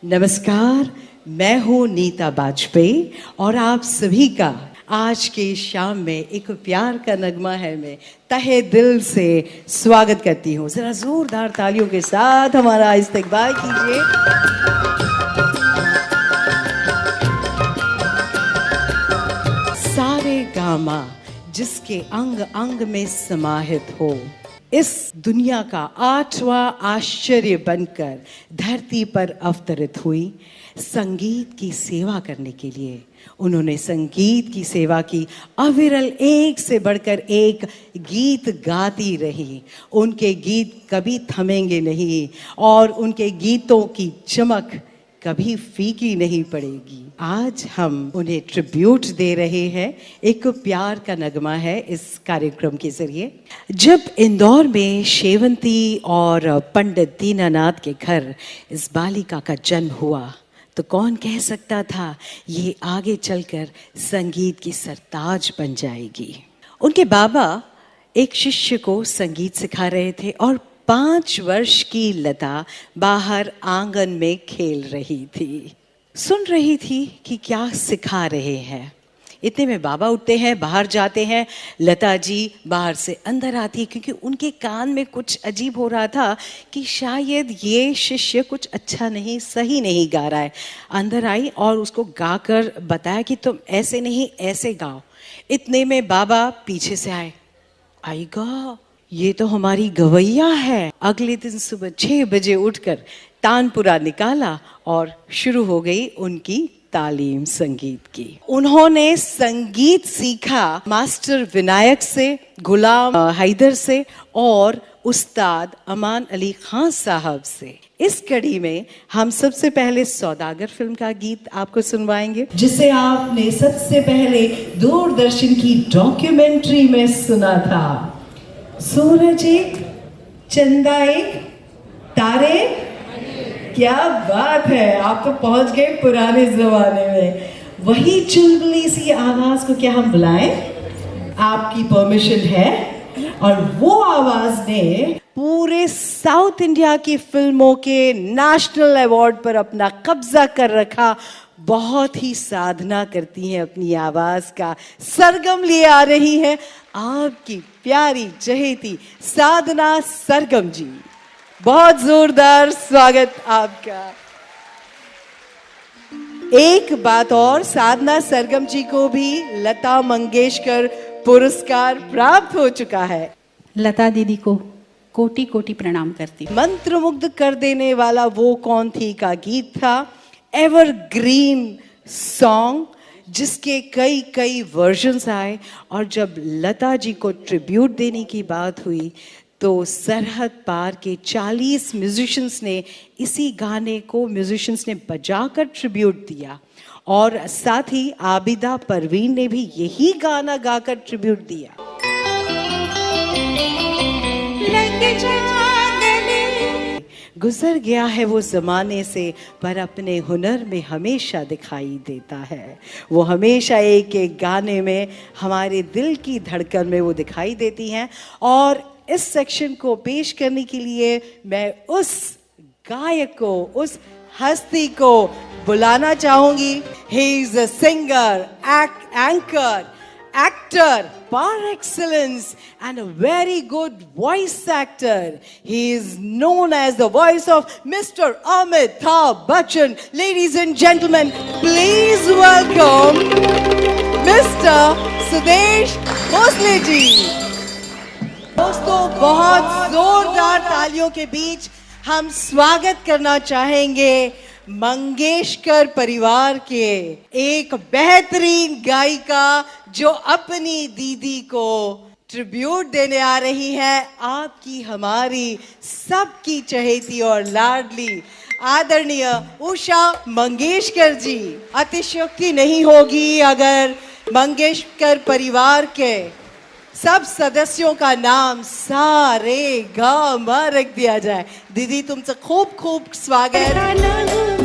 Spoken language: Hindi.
नमस्कार, मैं हूँ नीता बाजपेयी और आप सभी का आज के शाम में एक प्यार का नगमा है मैं तहे दिल से स्वागत करती हूँ। जरा जोरदार तालियों के साथ हमारा इस्तकबाल कीजिए। सारे गामा जिसके अंग अंग में समाहित हो, इस दुनिया का 8वां आश्चर्य बनकर धरती पर अवतरित हुई। संगीत की सेवा करने के लिए उन्होंने संगीत की सेवा की, अविरल एक से बढ़कर एक गीत गाती रही। उनके गीत कभी थमेंगे नहीं और उनके गीतों की चमक कभी फीकी नहीं पड़ेगी। आज हम उन्हें ट्रिब्यूट दे रहे हैं। एक प्यार का नगमा है इस कार्यक्रम के जरिए। जब इंदौर में शेवंती और पंडित दीनानाथ के घर इस बालिका का जन्म हुआ तो कौन कह सकता था ये आगे चलकर संगीत की सरताज बन जाएगी। उनके बाबा एक शिष्य को संगीत सिखा रहे थे और 5 वर्ष की लता बाहर आंगन में खेल रही थी, सुन रही थी कि क्या सिखा रहे हैं। इतने में बाबा उठते हैं, बाहर जाते हैं। लता जी बाहर से अंदर आती है क्योंकि उनके कान में कुछ अजीब हो रहा था कि शायद ये शिष्य कुछ अच्छा नहीं, सही नहीं गा रहा है। अंदर आई और उसको गाकर बताया कि तुम ऐसे नहीं ऐसे गाओ। इतने में बाबा पीछे से आए, आएगा ये तो हमारी गवैया है। अगले दिन सुबह 6 बजे उठकर तानपुरा निकाला और शुरू हो गई उनकी तालीम संगीत की। उन्होंने संगीत सीखा मास्टर विनायक से, गुलाम हैदर से और उस्ताद अमान अली खान साहब से। इस कड़ी में हम सबसे पहले सौदागर फिल्म का गीत आपको सुनवाएंगे, जिसे आपने सबसे पहले दूरदर्शन की डॉक्यूमेंट्री में सुना था। सूरज एक, चंदा एक, तारे। क्या बात है, आप तो पहुंच गए पुराने जमाने में। वही चुलबुली सी आवाज को क्या हम बुलाएं? आपकी परमिशन है। और वो आवाज ने पूरे साउथ इंडिया की फिल्मों के नेशनल अवार्ड पर अपना कब्जा कर रखा। बहुत ही साधना करती हैं अपनी आवाज का, सरगम लिए आ रही है आपकी प्यारी चहेती साधना सरगम जी। बहुत जोरदार स्वागत आपका। एक बात और, साधना सरगम जी को भी लता मंगेशकर पुरस्कार प्राप्त हो चुका है। लता दीदी को कोटि कोटि प्रणाम करती। मंत्रमुग्ध कर देने वाला वो कौन थी का गीत था, एवरग्रीन सॉन्ग, जिसके कई कई वर्जन्स आए। और जब लता जी को ट्रिब्यूट देने की बात हुई तो सरहद पार के 40 म्यूजिशियंस ने इसी गाने को बजाकर ट्रिब्यूट दिया और साथ ही आबिदा परवीन ने भी यही गाना गाकर ट्रिब्यूट दिया। गुजर गया है वो ज़माने से पर अपने हुनर में हमेशा दिखाई देता है। वो हमेशा एक एक गाने में हमारे दिल की धड़कन में वो दिखाई देती हैं। और इस सेक्शन को पेश करने के लिए मैं उस गायक को, उस हस्ती को बुलाना चाहूंगी। He is a singer, anchor, actor par excellence and a very good voice actor. He is known as the voice of Mr. Amitabh Bachchan. Ladies and gentlemen, please welcome Mr. Sudesh Bhosle ji. दोस्तों, बहुत जोरदार तालियों के बीच हम स्वागत करना चाहेंगे मंगेशकर परिवार के एक बेहतरीन गायिका जो अपनी दीदी को ट्रिब्यूट देने आ रही है। आपकी, हमारी सबकी चहेती और लाडली आदरणीय उषा मंगेशकर जी। अतिशयोक्ति नहीं होगी अगर मंगेशकर परिवार के सब सदस्यों का नाम सा रे गा मा रख दिया जाए। दीदी, तुमचं खूप खूप स्वागत।